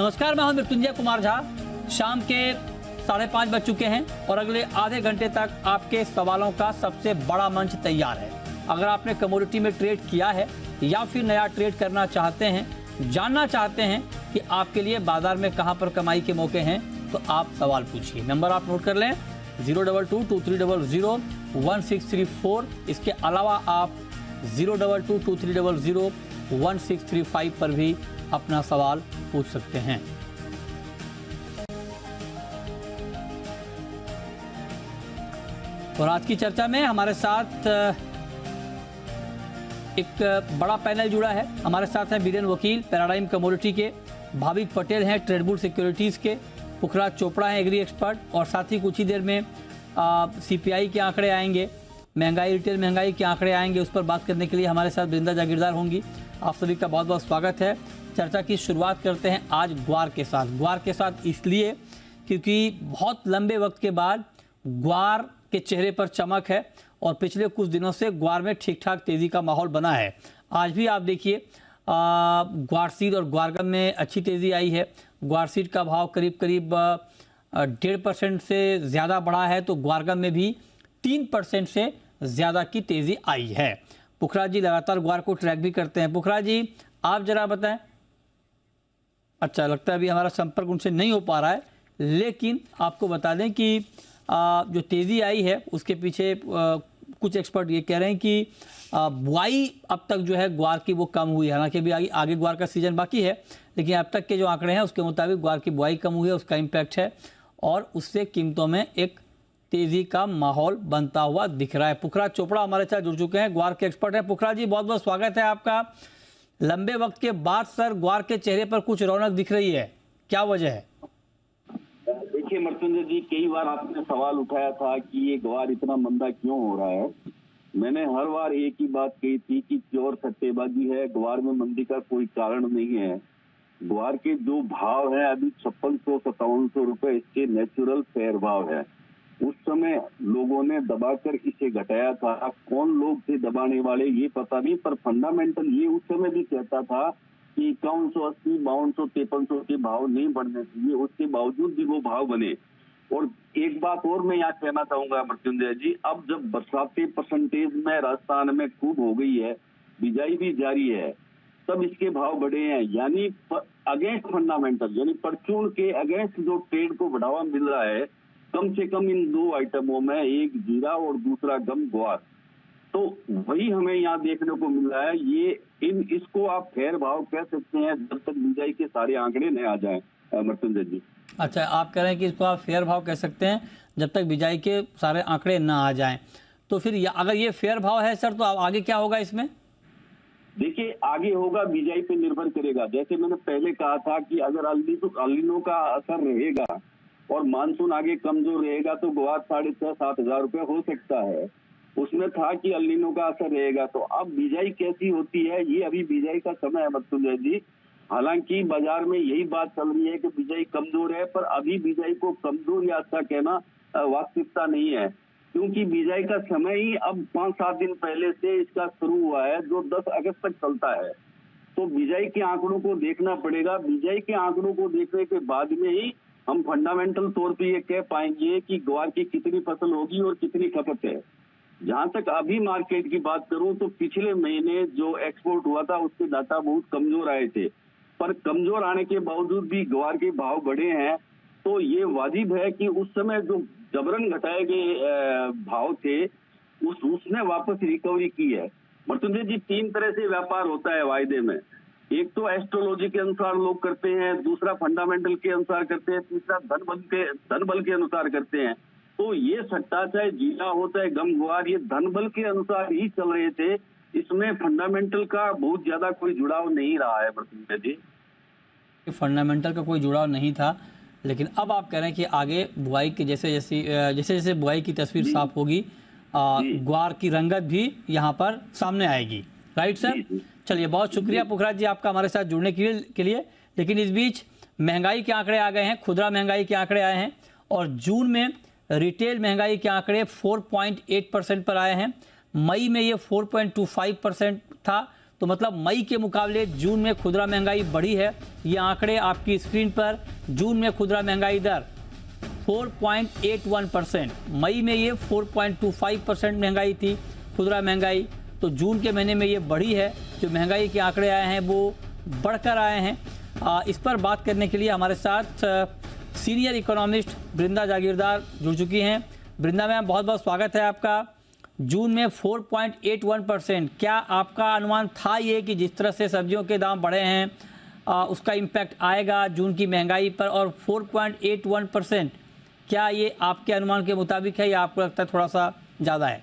नमस्कार, मैं हूं मृत्युंजय कुमार झा। शाम के 5:30 बज चुके हैं और अगले आधे घंटे तक आपके सवालों का सबसे बड़ा मंच तैयार है। अगर आपने कमोडिटी में ट्रेड किया है या फिर नया ट्रेड करना चाहते हैं, जानना चाहते हैं कि आपके लिए बाजार में कहां पर कमाई के मौके हैं, तो आप सवाल पूछिए। नंबर आप नोट कर लें 02223001634। इसके अलावा आप 02223001635 पर भी अपना सवाल पूछ सकते हैं। और आज की चर्चा में हमारे साथ एक बड़ा पैनल जुड़ा है। हमारे साथ हैं बीरेन वकील पैराडाइम कमोडिटी के, भाविक पटेल हैं ट्रेडबुल सिक्योरिटीज़ के, पुखराज चोपड़ा हैं एग्री एक्सपर्ट, और साथ ही कुछ ही देर में सीपीआई के आंकड़े आएंगे, महंगाई रिटेल महंगाई के आंकड़े आएंगे। उस पर बात करने के लिए हमारे साथ वृंदा जागीरदार होंगी। आप सभी का बहुत बहुत स्वागत है। चर्चा की शुरुआत करते हैं आज ग्वार के साथ। ग्वार के साथ इसलिए क्योंकि बहुत लंबे वक्त के बाद ग्वार के चेहरे पर चमक है और पिछले कुछ दिनों से ग्वार में ठीक ठाक तेज़ी का माहौल बना है। आज भी आप देखिए ग्वार सीड और ग्वारगम में अच्छी तेज़ी आई है। ग्वार सीड का भाव करीब 1.5% से ज़्यादा बढ़ा है, तो ग्वारगम में भी 3% से ज़्यादा की तेज़ी आई है। पुखराज जी लगातार ग्वार को ट्रैक भी करते हैं। पुखराज जी, आप जरा बताएं। अच्छा, लगता है अभी हमारा संपर्क उनसे नहीं हो पा रहा है, लेकिन आपको बता दें कि जो तेज़ी आई है उसके पीछे कुछ एक्सपर्ट ये कह रहे हैं कि बुआई अब तक जो है ग्वार की वो कम हुई है। हालांकि अभी आगे ग्वार का सीजन बाकी है, लेकिन अब तक के जो आंकड़े हैं उसके मुताबिक ग्वार की बुआई कम हुई है, उसका इम्पैक्ट है और उससे कीमतों में एक तेज़ी का माहौल बनता हुआ दिख रहा है। पुखराज चोपड़ा हमारे साथ जुड़ चुके हैं, ग्वार के एक्सपर्ट हैं। पुखराज जी, बहुत बहुत स्वागत है आपका। लंबे वक्त के बाद सर ग्वार के चेहरे पर कुछ रौनक दिख रही है, क्या वजह है? देखिए मृत्युंजय जी, कई बार आपने सवाल उठाया था कि ये ग्वार इतना मंदा क्यों हो रहा है। मैंने हर बार एक ही बात कही थी कि प्योर सट्टेबाजी है, ग्वार में मंदी का कोई कारण नहीं है। ग्वार के जो भाव है अभी 5600-5700 रुपए इसके नेचुरल फेयर भाव है। उस समय लोगों ने दबाकर इसे घटाया था। कौन लोग थे दबाने वाले ये पता नहीं, पर फंडामेंटल ये उस समय भी कहता था कि 5180, 5200, 5300 के भाव नहीं बढ़ने चाहिए, उसके बावजूद भी वो भाव बने। और एक बात और मैं यहाँ कहना चाहूंगा मृत्युंजय जी, अब जब बरसाती परसेंटेज में राजस्थान में खूब हो गई है, बिजाई भी जारी है, तब इसके भाव बढ़े हैं। यानी अगेंस्ट फंडामेंटल, यानी परचून के अगेंस्ट जो ट्रेड को बढ़ावा मिल रहा है, कम से कम इन दो आइटमों में, एक जीरा और दूसरा गम ग्वार, तो वही हमें यहाँ देखने को मिल रहा है। ये इसको आप फेयर भाव कह सकते हैं जब तक बिजाई के सारे आंकड़े नहीं आ जाएं मृत्युंजय जी। अच्छा, आप कह रहे हैं कि इसको आप फेयर भाव कह सकते हैं जब तक बिजाई के सारे आंकड़े ना आ जाएं। तो फिर अगर ये फेयर भाव है सर, तो आगे क्या होगा इसमें? देखिए, आगे होगा बिजाई पे निर्भर करेगा। जैसे मैंने पहले कहा था कि अगर अल्नीनो का असर रहेगा और मानसून आगे कमजोर रहेगा तो ग्वार 6,500-7 हजार रुपए हो सकता है। उसमें था कि अल्नीनो का असर रहेगा। तो अब बिजाई कैसी होती है, ये अभी बिजाई का समय है मृत्युंजय जी। हालांकि बाजार में यही बात चल रही है कि बिजाई कमजोर है, पर अभी बिजाई को कमजोर या अच्छा कहना वास्तविकता नहीं है, क्योंकि बिजाई का समय ही अब 5-7 दिन पहले से इसका शुरू हुआ है, जो 10 अगस्त तक चलता है। तो बिजाई के आंकड़ों को देखना पड़ेगा। बिजाई के आंकड़ों को देखने के बाद में ही हम फंडामेंटल तौर पे ये कह पाएंगे कि ग्वार की कितनी फसल होगी और कितनी खपत है। जहां तक अभी मार्केट की बात करूं तो पिछले महीने जो एक्सपोर्ट हुआ था उसके डाटा बहुत कमजोर आए थे, पर कमजोर आने के बावजूद भी ग्वार के भाव बढ़े हैं। तो ये वाजिब है कि उस समय जो जबरन घटाए गए भाव थे उसने वापस रिकवरी की है। मृत्युंजय जी, 3 तरह से व्यापार होता है वायदे में। एक तो एस्ट्रोलॉजी के अनुसार लोग करते हैं, दूसरा फंडामेंटल के अनुसार करते हैं, तीसरा धन बल के अनुसार करते हैं। तो ये सट्टा चाहे जीरा हो चाहे गम ग्वार, ये धन बल के अनुसार ही चल रहे थे। इसमें फंडामेंटल का बहुत ज्यादा कोई जुड़ाव नहीं रहा है मृत्युंजय जी। फंडामेंटल का कोई जुड़ाव नहीं था, लेकिन अब आप कह रहे हैं कि आगे बुआई के जैसे बुआई की तस्वीर साफ होगी, ग्वार की रंगत भी यहाँ पर सामने आएगी। Right sir? चलिए, बहुत शुक्रिया पुखराज जी आपका हमारे साथ जुड़ने के लिए। लेकिन इस बीच महंगाई के आंकड़े आ गए हैं, खुदरा महंगाई के आंकड़े आए हैं और जून में रिटेल महंगाई के आंकड़े 4.8% पर आए हैं। मई में ये 4.25% था, तो मतलब मई के मुकाबले जून में खुदरा महंगाई बढ़ी है। ये आंकड़े आपकी स्क्रीन पर, जून में खुदरा महंगाई दर 4.81%, मई में ये 4.25% महंगाई थी खुदरा महंगाई, तो जून के महीने में ये बढ़ी है। जो महंगाई के आंकड़े आए हैं वो बढ़कर आए हैं। इस पर बात करने के लिए हमारे साथ सीनियर इकोनॉमिस्ट बृंदा जागीरदार जुड़ चुकी हैं। बृंदा मैम, बहुत बहुत स्वागत है आपका। जून में 4.81%, क्या आपका अनुमान था ये कि जिस तरह से सब्जियों के दाम बढ़े हैं उसका इम्पैक्ट आएगा जून की महंगाई पर? और 4.81%, क्या ये आपके अनुमान के मुताबिक है या आपको लगता है थोड़ा सा ज़्यादा है?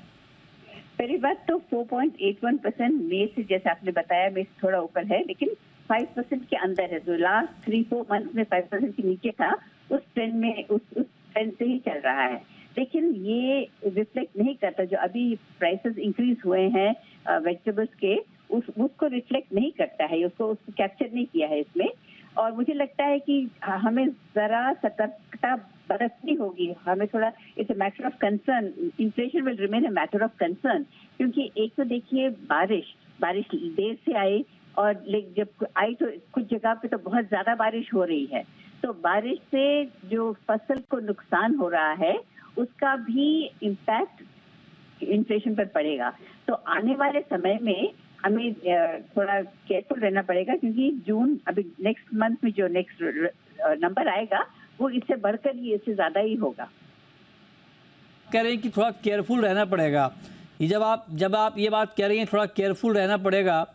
पहली बात तो 4.81% मई से, जैसे आपने बताया, मई से थोड़ा ऊपर है, लेकिन 5% के अंदर है। जो लास्ट 3-4 मंथ में 5% के नीचे था, उस ट्रेंड में उस ट्रेंड से ही चल रहा है। लेकिन ये रिफ्लेक्ट नहीं करता, जो अभी प्राइसेस इंक्रीज हुए हैं वेजिटेबल्स के, उसको रिफ्लेक्ट नहीं करता है, उसको कैप्चर नहीं किया है इसमें। और मुझे लगता है कि हमें जरा सतर्कता बरतनी होगी। हमें थोड़ा, it's a matter of concern, inflation will remain a matter of concern. क्योंकि एक तो देखिए, बारिश देर से आई, और जब आई तो कुछ जगह पे तो बहुत ज्यादा बारिश हो रही है। तो बारिश से जो फसल को नुकसान हो रहा है उसका भी इम्पैक्ट इन्फ्लेशन पर पड़ेगा। तो आने वाले समय में हमें थोड़ा केयरफुल रहना पड़ेगा, क्योंकि जून, अभी नेक्स्ट मंथ में जो नेक्स्ट नंबर आएगा वो इससे बढ़कर ही, इससे ज्यादा ही होगा। कह रहे हैं कि थोड़ा केयरफुल रहना पड़ेगा। ये जब आप ये बात कह रही हैं थोड़ा केयरफुल रहना पड़ेगा,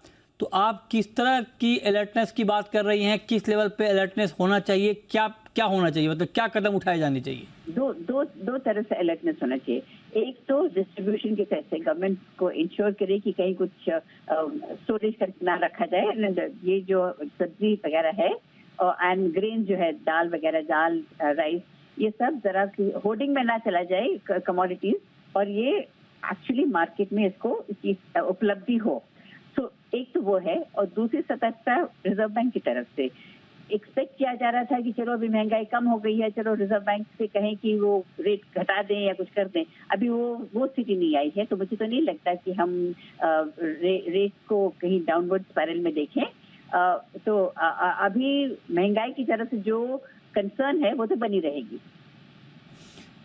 तो आप किस तरह की अलर्टनेस की बात कर रही हैं? किस लेवल पे अलर्टनेस होना चाहिए? क्या होना चाहिए, मतलब क्या कदम उठाए जाने चाहिए? दो तरह से अलर्टनेस होना चाहिए। एक तो डिस्ट्रीब्यूशन के तरफ से गवर्नमेंट को इंश्योर करे कि कहीं कुछ स्टोरेज करके ना रखा जाए। ये जो सब्जी वगैरह है एंड ग्रेन जो है, दाल वगैरह, दाल, राइस, ये सब जरा होर्डिंग में ना चला जाए कमोडिटीज, और ये एक्चुअली मार्केट में इसकी उपलब्धि हो। तो एक तो वो है। और दूसरी सतर्कता रिजर्व बैंक की तरफ से एक्सपेक्ट किया जा रहा था कि चलो अभी महंगाई कम हो गई है, चलो रिजर्व बैंक से कहें कि वो रेट घटा दें या कुछ कर दें। अभी वो स्थिति नहीं आई है, तो मुझे तो नहीं लगता कि हम रेट को कहीं डाउनवर्ड स्पाइरल में देखें। तो अभी महंगाई की तरफ से जो कंसर्न है वो तो बनी रहेगी।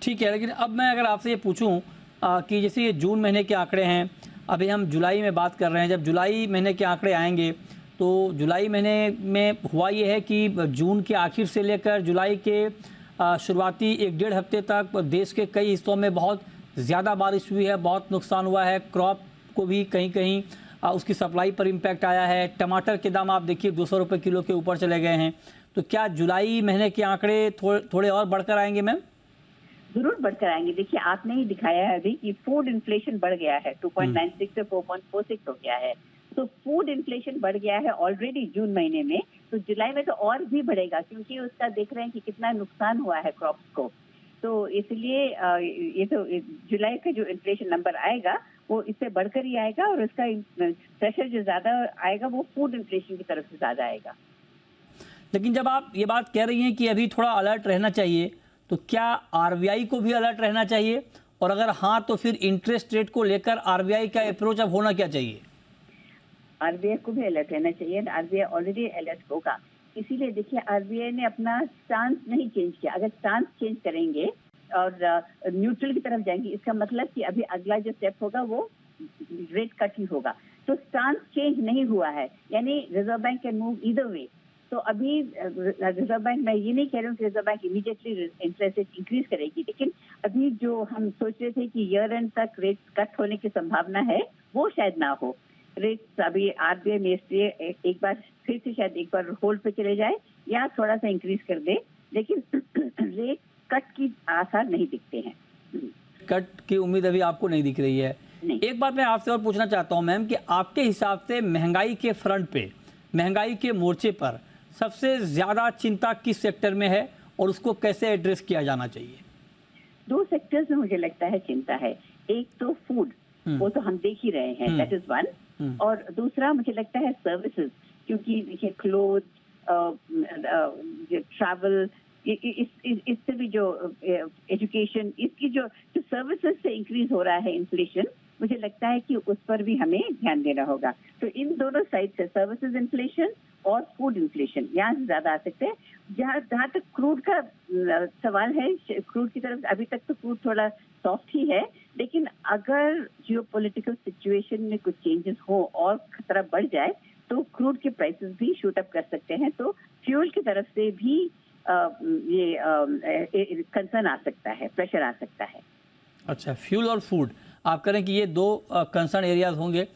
ठीक है, लेकिन अब मैं अगर आपसे ये पूछूं कि जैसे ये जून महीने के आंकड़े हैं, अभी हम जुलाई में बात कर रहे हैं, जब जुलाई महीने के आंकड़े आएंगे तो जुलाई महीने में हुआ ये है कि जून के आखिर से लेकर जुलाई के शुरुआती 1-1.5 हफ्ते तक देश के कई हिस्सों में बहुत ज़्यादा बारिश हुई है, बहुत नुकसान हुआ है। क्रॉप को भी कहीं कहीं उसकी सप्लाई पर इम्पैक्ट आया है। टमाटर के दाम आप देखिए 200 रुपये किलो के ऊपर चले गए हैं। तो क्या जुलाई महीने के आंकड़े थोड़े और बढ़कर आएंगे मैम? जरूर बढ़कर आएंगे। देखिए, आपने ही दिखाया है अभी कि फूड इन्फ्लेशन बढ़ गया है, 2.96 से 4.46 हो गया है। तो फूड इन्फ्लेशन बढ़ गया है ऑलरेडी जून महीने में, तो जुलाई में तो और भी बढ़ेगा, क्योंकि उसका देख रहे हैं कि कितना नुकसान हुआ है क्रॉप्स को। तो इसलिए ये तो जुलाई का जो इन्फ्लेशन नंबर आएगा वो इससे बढ़कर ही आएगा, और उसका प्रेशर जो ज्यादा आएगा वो फूड इन्फ्लेशन की तरफ से ज्यादा आएगा। लेकिन जब आप ये बात कह रही हैं कि अभी थोड़ा अलर्ट रहना चाहिए, तो क्या आरबीआई को भी अलर्ट रहना चाहिए? और अगर हाँ, तो फिर इंटरेस्ट रेट को लेकर आरबीआई का अप्रोच अब होना क्या चाहिए? आरबीआई को भी अलर्ट रहना चाहिए। आरबीआई ऑलरेडी अलर्ट होगा। इसीलिए देखिए, आरबीआई ने अपना स्टांस नहीं चेंज किया। अगर स्टांस चेंज करेंगे और न्यूट्रल की तरफ जाएंगे, इसका मतलब कि अभी अगला जो स्टेप होगा वो रेट कट ही होगा। तो स्टांस चेंज नहीं हुआ है, यानी reserve bank can move either way. तो अभी रिजर्व बैंक, मैं ये नहीं कह रही हूँ कि reserve bank immediately interest rate increase करेगी, लेकिन अभी जो हम सोच रहे थे कि ईयर एंड तक रेट कट होने की संभावना है, वो शायद ना हो। रेट अभी आरबीआई में इसलिए एक बार फिर से शायद एक बार होल्ड पे चले जाए या थोड़ा सा इंक्रीज कर दे, लेकिन रेट कट की आसार नहीं दिखते हैं। कट की उम्मीद अभी आपको नहीं दिख रही है? नहीं। एक बात मैं आपसे और पूछना चाहता हूं मैम कि आपके हिसाब से महंगाई के फ्रंट पे, महंगाई के मोर्चे पर सबसे ज्यादा चिंता किस सेक्टर में है और उसको कैसे एड्रेस किया जाना चाहिए? 2 सेक्टर्स में मुझे लगता है चिंता है। एक तो फूड, वो तो हम देख ही रहे हैं, दैट इज वन। और दूसरा मुझे लगता है सर्विसेज, क्योंकि देखिए क्लोथ, ट्रैवल, इससे भी जो एजुकेशन, इसकी जो सर्विसेज से इंक्रीज हो रहा है इन्फ्लेशन, मुझे लगता है कि उस पर भी हमें ध्यान देना होगा। तो इन दोनों साइड से सर्विसेज इन्फ्लेशन और फूड इन्फ्लेशन यहाँ से ज्यादा आ सकते हैं। जहाँ तक क्रूड का सवाल है, क्रूड की तरफ अभी तक तो क्रूड थोड़ा सॉफ्ट ही है, लेकिन अगर जियोपॉलिटिकल सिचुएशन में कुछ चेंजेस हो और खतरा बढ़ जाए तो क्रूड के प्राइसेस भी शूट अप कर सकते हैं। तो फ्यूल की तरफ से भी ये कंसर्न आ सकता है, प्रेशर आ सकता है। अच्छा, फ्यूल और फूड आप करें कि ये दो कंसर्न एरियाज होंगे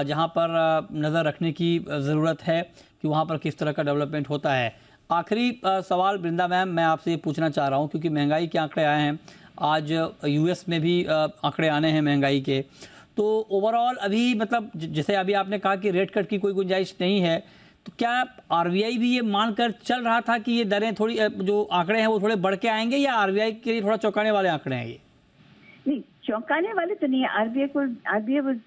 जहां पर नज़र रखने की ज़रूरत है कि वहां पर किस तरह का डेवलपमेंट होता है। आखिरी सवाल वृंदा मैम, मैं आपसे ये पूछना चाह रहा हूं क्योंकि महंगाई के आंकड़े आए हैं, आज यूएस में भी आंकड़े आने हैं महंगाई के, तो ओवरऑल अभी मतलब जैसे अभी आपने कहा कि रेट कट की कोई गुंजाइश नहीं है, तो क्या आरबीआई भी ये मानकर चल रहा था कि ये दरें थोड़ी जो आंकड़े हैं वो थोड़े बढ़ के आएंगे, या आरबीआई के लिए थोड़ा चौंकाने वाले आंकड़े हैं ये? नहीं, चौंकाने वाले तो नहीं है। आरबीआई वाज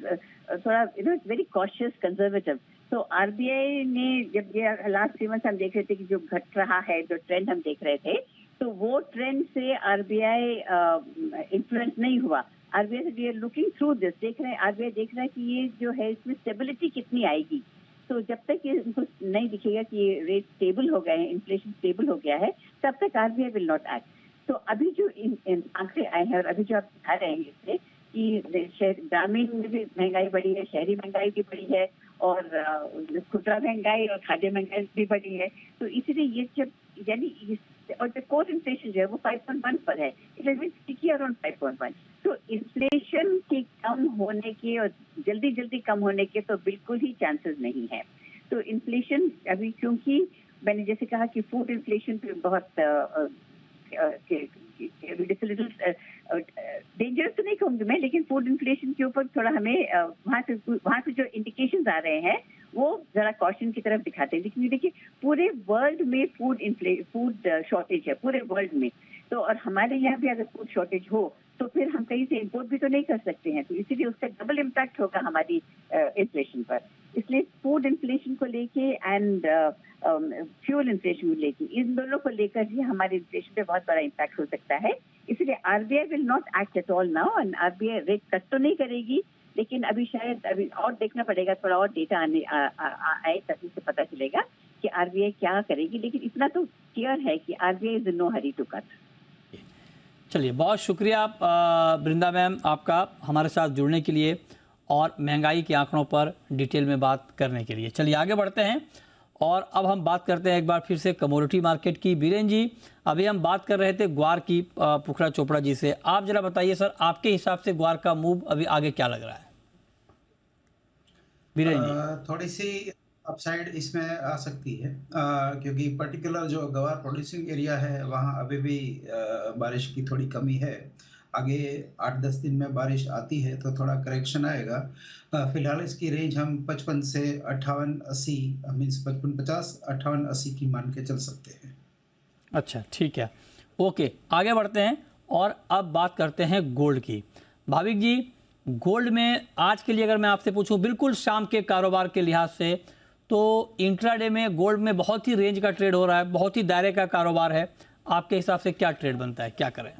थोड़ा वेरी कॉशियस कंजर्वेटिव। तो आरबीआई ने जब ये लास्ट 3 मंथ्स हम देख रहे थे कि जो घट रहा है, जो ट्रेंड हम देख रहे थे, तो वो ट्रेंड से आरबीआई इन्फ्लुएंस नहीं हुआ। RBI we are looking through this, देख रहे हैं, आरबीआई देख रहा है कि ये जो है इसमें स्टेबिलिटी कितनी आएगी। तो जब तक ये उनको नहीं दिखेगा कि ये रेट स्टेबल हो गए हैं, इन्फ्लेशन स्टेबल हो गया है, तब तक आरबीआई विल नॉट एक्ट। तो अभी जो आंकड़े आए हैं और अभी जो आप दिखा रहे हैं इससे कि ग्रामीण में भी महंगाई बढ़ी है, शहरी महंगाई भी बढ़ी है, और खुदरा महंगाई और खाद्य महंगाई भी बढ़ी है। तो इसलिए ये जब यानी और जो कोर इन्फ्लेशन जो है वो 5.1 पर है, it has been sticky around 5.1। तो इन्फ्लेशन के कम होने के और जल्दी कम होने के तो बिल्कुल ही चांसेस नहीं है। तो इन्फ्लेशन अभी, क्योंकि मैंने जैसे कहा कि फूड इन्फ्लेशन पे बहुत डेंजरस तो नहीं कहूंगी मैं, लेकिन फूड इन्फ्लेशन के ऊपर थोड़ा हमें वहां से जो इंडिकेशंस आ रहे हैं वो जरा कॉशन की तरफ दिखाते हैं। लेकिन देखिए पूरे वर्ल्ड में फूड शॉर्टेज है पूरे वर्ल्ड में, तो और हमारे यहाँ भी अगर फूड शॉर्टेज हो तो फिर हम कहीं से इम्पोर्ट भी तो नहीं कर सकते हैं, तो इसीलिए उसका डबल इम्पैक्ट होगा हमारी इन्फ्लेशन पर। इसलिए फूड इन्फ्लेशन को लेके एंड फ्यूल इन्फ्लेशन को लेके, इन दोनों को लेकर ही हमारे इन्फ्लेशन पे बहुत बड़ा इम्पैक्ट हो सकता है। इसलिए RBI will not act at all now, and RBI rate cut तो नहीं करेगी, लेकिन अभी शायद अभी और देखना पड़ेगा, थोड़ा और डेटा आए तभी से पता चलेगा कि आरबीआई क्या करेगी। लेकिन इतना तो क्लियर है कि RBI is in no hurry to cut. चलिए, बहुत शुक्रिया वृंदा मैम आपका हमारे साथ जुड़ने के लिए और महंगाई के आंकड़ों पर डिटेल में बात करने के लिए। चलिए आगे बढ़ते हैं और अब हम बात करते हैं एक बार फिर से कमोडिटी मार्केट की। बीरेन जी, अभी हम बात कर रहे थे ग्वार की पुखरा चोपड़ा जी से, आप जरा बताइए सर, आपके हिसाब से ग्वार का मूव अभी आगे क्या लग रहा है? बीरेन जी। थोड़ी सी अपसाइड इसमें आ सकती है, क्योंकि पर्टिकुलर जो गवार प्रोड्यूसिंग एरिया है वहाँ अभी भी बारिश की थोड़ी कमी है। आगे 8-10 दिन में बारिश आती है तो थोड़ा करेक्शन आएगा। फिलहाल इसकी रेंज हम 55 से 58-80 मीन्स 55-50 58-80 की मान के चल सकते हैं। अच्छा, ठीक है, ओके, आगे बढ़ते हैं और अब बात करते हैं गोल्ड की। भाविक जी, गोल्ड में आज के लिए अगर मैं आपसे पूछूं बिल्कुल शाम के कारोबार के लिहाज से, तो इंट्राडे में गोल्ड में बहुत ही रेंज का ट्रेड हो रहा है, बहुत ही दायरे का कारोबार है, आपके हिसाब से क्या ट्रेड बनता है, क्या करें?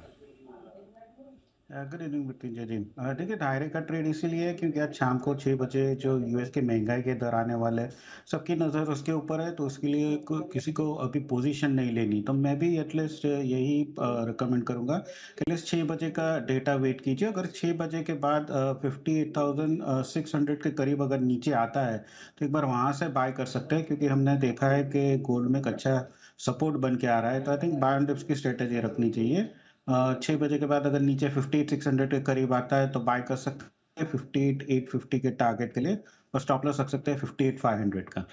गुड इवनिंग मृत्युंजय जी। देखिए, दायरे का ट्रेड इसीलिए है क्योंकि आज शाम को 6 बजे जो यूएस के महंगाई के दर आने वाले हैं, सबकी नज़र उसके ऊपर है, तो उसके लिए किसी को अभी पोजीशन नहीं लेनी। तो मैं भी एटलीस्ट यही रिकमेंड करूंगा कि एटलीस्ट 6 बजे का डेटा वेट कीजिए। अगर 6 बजे के बाद 58,600 के करीब अगर नीचे आता है तो एक बार वहां से बाय कर सकते हैं, क्योंकि हमने देखा है कि गोल्ड में एक अच्छा सपोर्ट बन के आ रहा है। तो I think by and dips की स्ट्रेटेजी रखनी चाहिए। 6 बजे के बाद अगर नीचे 58,600 के करीब आता है तो बाय कर सकते हैं 58,850 के टारगेट के लिए, और स्टॉप लॉस रख सकते हैं 58,500 का।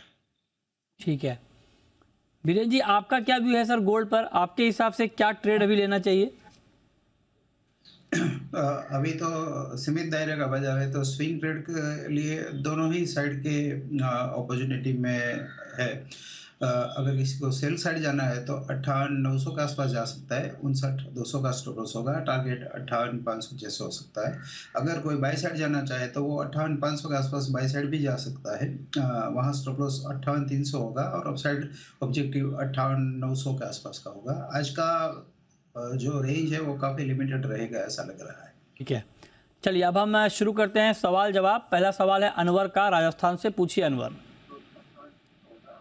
ठीक है, बीरेन जी, आपका क्या व्यू है सर गोल्ड पर? आपके हिसाब से क्या ट्रेड अभी लेना चाहिए? अभी तो सीमित दायरे का बाजार है, तो स्विंग ट्रेड के लिए दोनों ही साइड के अपॉर्चुनिटी में है। अगर किसी को सेल साइड जाना है तो 58,900 के आसपास जा सकता है, 59,200 का स्टॉप लॉस होगा, टारगेट 58,500 हो सकता है। अगर कोई बाई साइड जाना चाहे तो वो 58,500 के आसपास बाई साइड भी जा सकता है, वहाँ स्टॉप लॉस 58,300 होगा और अपसाइड ऑब्जेक्टिव 58,900 के आसपास का होगा। आज का जो रेंज है वो काफ़ी लिमिटेड रहेगा ऐसा लग रहा है। ठीक है, चलिए अब हम शुरू करते हैं सवाल जवाब। पहला सवाल है अनवर का, राजस्थान से। पूछिए अनवर।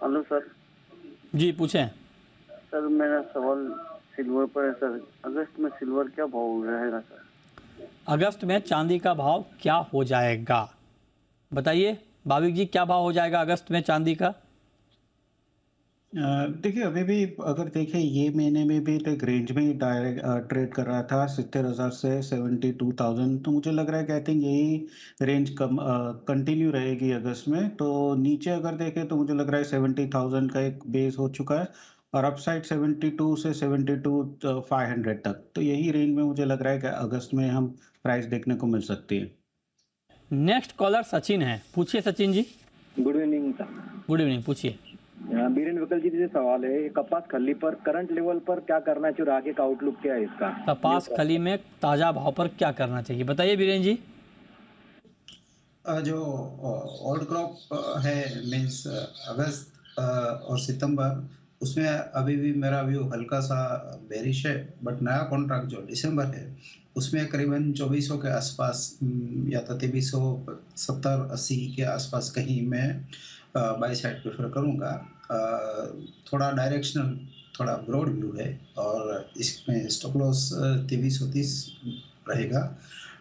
Hello sir. जी पूछें। सर मेरा सवाल सिल्वर पर है सर। अगस्त में सिल्वर क्या भाव रहेगा सर? अगस्त में चांदी का भाव क्या हो जाएगा, बताइए भाविक जी, क्या भाव हो जाएगा अगस्त में चांदी का? देखिए अभी भी अगर देखें ये महीने में भी तो एक रेंज में ही डायरेक्ट ट्रेड कर रहा था 70,000 से 72,000। तो मुझे लग रहा है कि आई थिंक यही रेंज कम कंटिन्यू रहेगी अगस्त में। तो नीचे अगर देखें तो मुझे लग रहा है 70,000 का एक बेस हो चुका है और अपसाइड 72 से 72,500 तक। तो यही रेंज में मुझे लग रहा है कि अगस्त में हम प्राइस देखने को मिल सकती है। नेक्स्ट कॉलर सचिन है। पूछिए Sachin ji. Good evening sir. Good evening, पूछिए। बीरेन विकल जी से सवाल है, कपास खली पर करंट लेवल पर क्या करना चाहिए और आगे का आउटलुक क्या है इसका? कपास खली में ताज़ा भाव पर क्या करना चाहिए, बताइए बीरेन जी। जो ओल्ड क्रॉप है मीन्स अगस्त और सितंबर, उसमें अभी भी मेरा व्यू हल्का सा बेरिश है। बट नया कॉन्ट्रैक्ट जो दिसंबर है उसमें करीबन 2400 के आसपास या तो 2370-80 के आसपास कहीं मैं बाई साइड प्रेफर करूँगा। थोड़ा डायरेक्शनल, थोड़ा ब्रॉड व्यू है और इसमें स्टॉप लॉस 2330 रहेगा।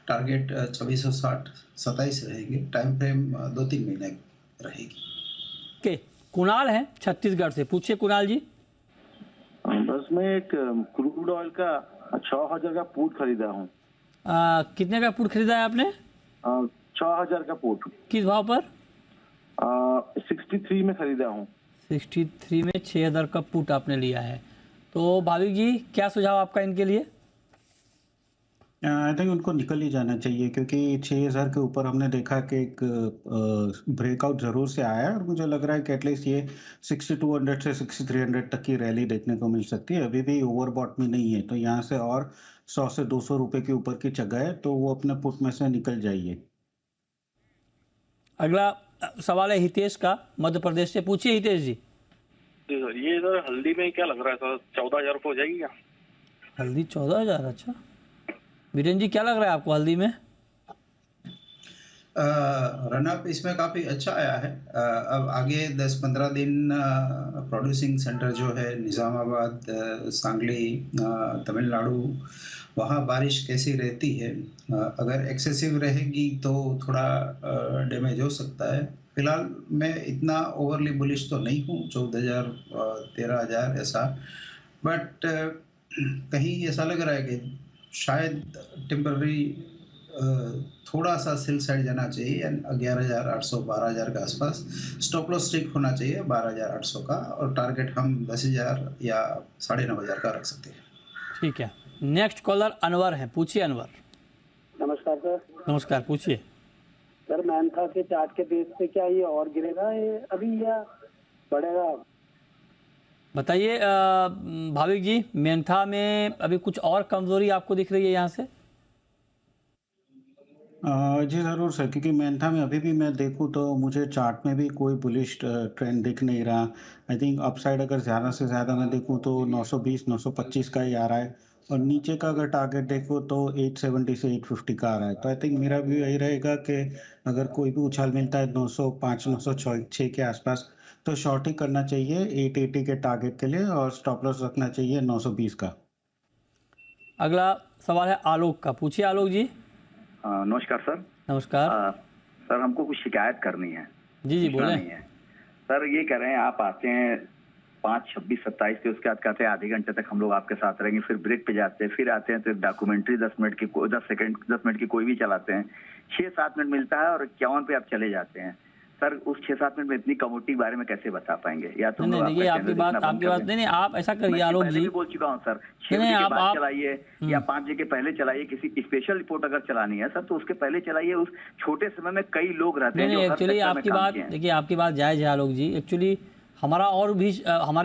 टारगेट 2660-27 रहेंगे। टाइम फ्रेम 2-3 महीने रहेगी। के कुणाल है छत्तीसगढ़ से। पूछिए कुणाल जी। बस मैं एक क्रूड ऑयल का 6000 का पुट खरीदा हूँ। कितने का पुट खरीदा है आपने? 6000 का पुट। किस भाव पर? 63 में खरीदा हूँ। 63 में 6000 का पुट आपने लिया है। तो भाविक जी क्या सुझाव आपका इनके लिए? आई थिंक उनको निकल ही जाना चाहिए क्योंकि 6000 के ऊपर हमने देखा कि एक ब्रेकआउट जरूर से आया है और मुझे लग रहा है कि एटलीस्ट ये 6200 से 6300 तक की रैली देखने को मिल सकती है। अभी भी ओवरबॉट में नहीं है, तो यहाँ से और 100 से 200 रुपए के ऊपर की जगह है, तो वो अपने पुट में से निकल जाइए। अगला सवाल है हितेश का, मध्य प्रदेश से। पूछिए हितेश जी। ये सर हल्दी में क्या लग रहा है सर, 14,000 रुपये हो जाएगी क्या? हल्दी 14,000? अच्छा वीरेन जी क्या लग रहा है आपको हल्दी में? रनअप इसमें काफ़ी अच्छा आया है। अब आगे 10-15 दिन प्रोड्यूसिंग सेंटर जो है निज़ामाबाद, सांगली, तमिलनाडु, वहाँ बारिश कैसी रहती है। अगर एक्सेसिव रहेगी तो थोड़ा डैमेज हो सकता है। फिलहाल मैं इतना ओवरली बुलिश तो नहीं हूँ 14,000 13,000 ऐसा। बट कहीं ऐसा लग रहा है कि शायद टेम्पररी थोड़ा सा सेल साइड जाना चाहिए। 11,800 12,000 के आसपास स्टॉप लॉस स्ट्रिक होना चाहिए 12,800 का, और टारगेट हम 10,000 या 9,500 का रख सकते हैं। ठीक है। नेक्स्ट कॉलर अनवर है। पूछिए अनवर। नमस्कार सर। नमस्कार, पूछिए। सर मैंथा के चार्ट के बेस पे क्या ये और गिरेगा ये अभी या बढ़ेगा? बताइए भाविक जी, मेंथा में अभी कुछ और कमजोरी आपको दिख रही है यहाँ से? जी ज़रूर सर, क्योंकि मेंथा में अभी भी मैं देखूँ तो मुझे चार्ट में भी कोई बुलिश ट्रेंड दिख नहीं रहा। आई थिंक अपसाइड अगर ज़्यादा से ज़्यादा मैं देखूँ तो 920-925 का ही आ रहा है और नीचे का अगर टारगेट देखो तो 870 से 850 का आ रहा है। तो आई थिंक मेरा व्यू यही रहेगा कि अगर कोई भी उछाल मिलता है 905-906 के आसपास तो शॉर्ट ही करना चाहिए 880 के टारगेट के लिए और स्टॉप लॉस रखना चाहिए 920 का। अगला सवाल है आलोक का। पूछिए आलोक जी। नमस्कार सर। नमस्कार। सर हमको कुछ शिकायत करनी है। जी जी बोले। नहीं है सर, ये कह रहे हैं आप आते हैं 5, 26, 27 के, उसके बाद कहते हैं आधे घंटे तक हम लोग आपके साथ रहेंगे, फिर ब्रेक पे जाते हैं, फिर आते हैं तो डॉक्यूमेंट्री 10 मिनट की कोई भी चलाते हैं। 6-7 मिनट मिलता है और 51 पे आप चले जाते हैं। सर उस 6-7 मिनट में इतनी कमोडिटी बारे में कैसे बता पाएंगे? या तो नहीं देखिए आपकी बात नहीं, आप ऐसा करिए आलोक जी। बोल चुका हूँ सर, 6 बजे के बाद चलाइए या 5 बजे के पहले चलाइए। किसी स्पेशल रिपोर्ट अगर चलानी है सर तो उसके पहले चलाइए। उस छोटे समय में कई लोग रहते हैं। एक्चुअली आपकी बात देखिए, आपकी बात जायज है आलोक जी। एक्चुअली हमारे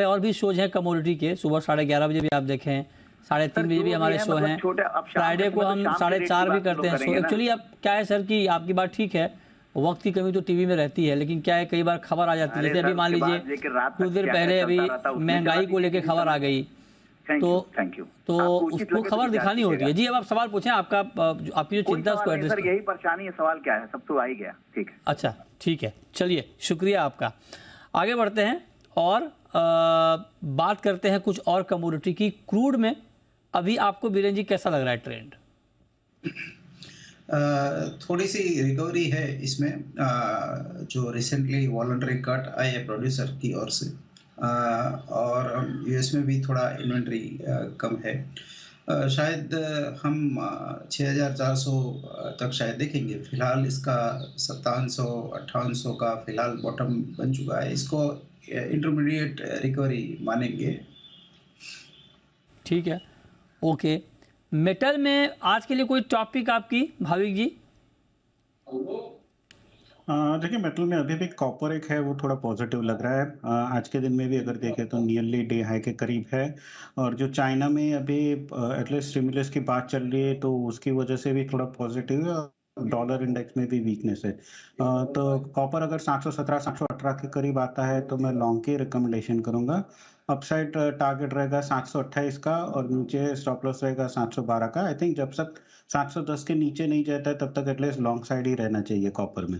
और भी शोज हैं कमोडिटी के। सुबह 11:30 बजे भी आप देखें, 3:30 बजे भी हमारे शो हैं। फ्राइडे को हम 4:30 भी करते हैं शो। एक्चुअली अब क्या है सर कि आपकी बात ठीक है, वक्त की कमी तो टीवी में रहती है, लेकिन क्या है कई बार खबर आ जाती है। जैसे अभी मान लीजिए कुछ देर पहले अभी महंगाई को लेकर खबर आ गई थैंक यू। तो उसको खबर दिखानी होती है। जी अब आप सवाल पूछें, आपका आपकी जो चिंता है उसको एड्रेस। सर यही परेशानी है, सवाल क्या है, सब तो आ ही गया। ठीक है, अच्छा ठीक है, चलिए शुक्रिया आपका। आगे बढ़ते हैं और बात करते हैं कुछ और कमोडिटी की। क्रूड में अभी आपको बीरेन जी कैसा लग रहा है ट्रेंड? थोड़ी सी रिकवरी है इसमें, जो रिसेंटली वॉलंटरी कट आए है प्रोड्यूसर की ओर से, और यूएस में भी थोड़ा इन्वेंट्री कम है। शायद हम 6400 तक शायद देखेंगे। फिलहाल इसका 5700-5800 का फिलहाल बॉटम बन चुका है, इसको इंटरमीडिएट रिकवरी मानेंगे। ठीक है, ओके। मेटल में आज के लिए कोई टॉपिक आपकी भाविक जी? देखिए मेटल में अभी भी कॉपर एक है, वो थोड़ा पॉजिटिव लग रहा है। आज के दिन में भी अगर देखें तो नियरली डे हाई के करीब है। और जो चाइना में अभी एटलीस्ट स्टिमुलस की बात चल रही है तो उसकी वजह से भी थोड़ा पॉजिटिव है। डॉलर इंडेक्स में भी वीकनेस है। तो कॉपर अगर 717-718 के करीब आता है तो मैं लॉन्ग की रिकमेंडेशन करूंगा। अपसाइड टारगेट रहेगा 728 का और नीचे स्टॉप लॉस रहेगा 712 का। आई थिंक जब तक 710 के नीचे नहीं जाता है तब तक एटलीस्ट लॉन्ग साइड ही रहना चाहिए कॉपर में।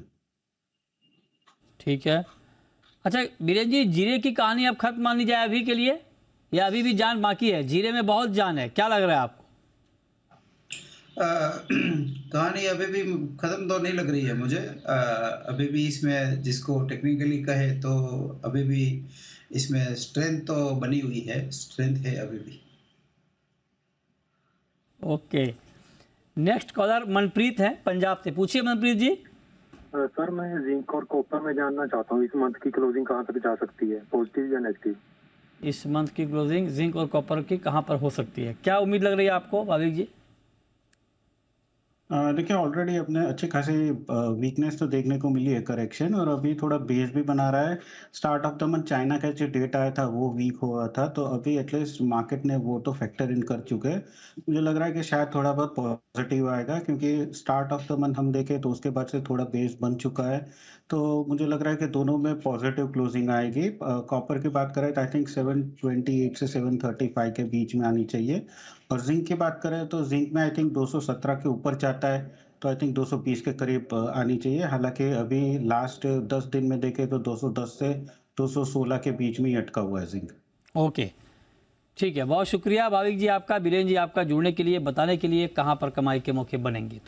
ठीक है। अच्छा बीरेन जी, जीरे की कहानी अब खत्म मानी जाए अभी के लिए, या अभी भी जान बाकी है? जीरे में बहुत जान है, क्या लग रहा है आपको? कहानी अभी भी खत्म तो नहीं लग रही है मुझे। अभी भी इसमें जिसको टेक्निकली कहे तो अभी भी इसमें स्ट्रेंथ तो बनी हुई है, स्ट्रेंथ है अभी भी। ओके, नेक्स्ट कॉलर मनप्रीत है पंजाब से। पूछिए मनप्रीत जी। सर मैं जिंक और कॉपर में जानना चाहता हूँ इस मंथ की क्लोजिंग कहाँ तक जा सकती है, पॉजिटिव या नेगेटिव? इस मंथ की क्लोजिंग जिंक और कॉपर की कहाँ पर हो सकती है, क्या उम्मीद लग रही है आपको भाविक जी? देखिए ऑलरेडी अपने अच्छी खासी वीकनेस तो देखने को मिली है, करेक्शन, और अभी थोड़ा बेस भी बना रहा है। Start of the month China का जो डेटा आया था वो वीक हुआ था, तो अभी एटलीस्ट मार्केट ने वो तो फैक्टर इन कर चुके हैं। मुझे लग रहा है कि शायद थोड़ा बहुत पॉजिटिव आएगा, क्योंकि स्टार्ट ऑफ द मंथ हम देखें तो उसके बाद से थोड़ा बेस बन चुका है। तो मुझे लग रहा है कि दोनों में पॉजिटिव क्लोजिंग आएगी। कॉपर की बात करें तो आई थिंक 728 से 735 के बीच में आनी चाहिए। और जिंक की बात करें तो जिंक में आई थिंक 217 के ऊपर जाता है तो आई थिंक 220 के करीब आनी चाहिए। हालांकि अभी लास्ट 10 दिन में देखें तो 210 से 216 के बीच में ही अटका हुआ है जिंक। ओके ठीक है, बहुत शुक्रिया भाविक जी आपका, बीरेन जी आपका जुड़ने के लिए, बताने के लिए कहाँ पर कमाई के मौके बनेंगे।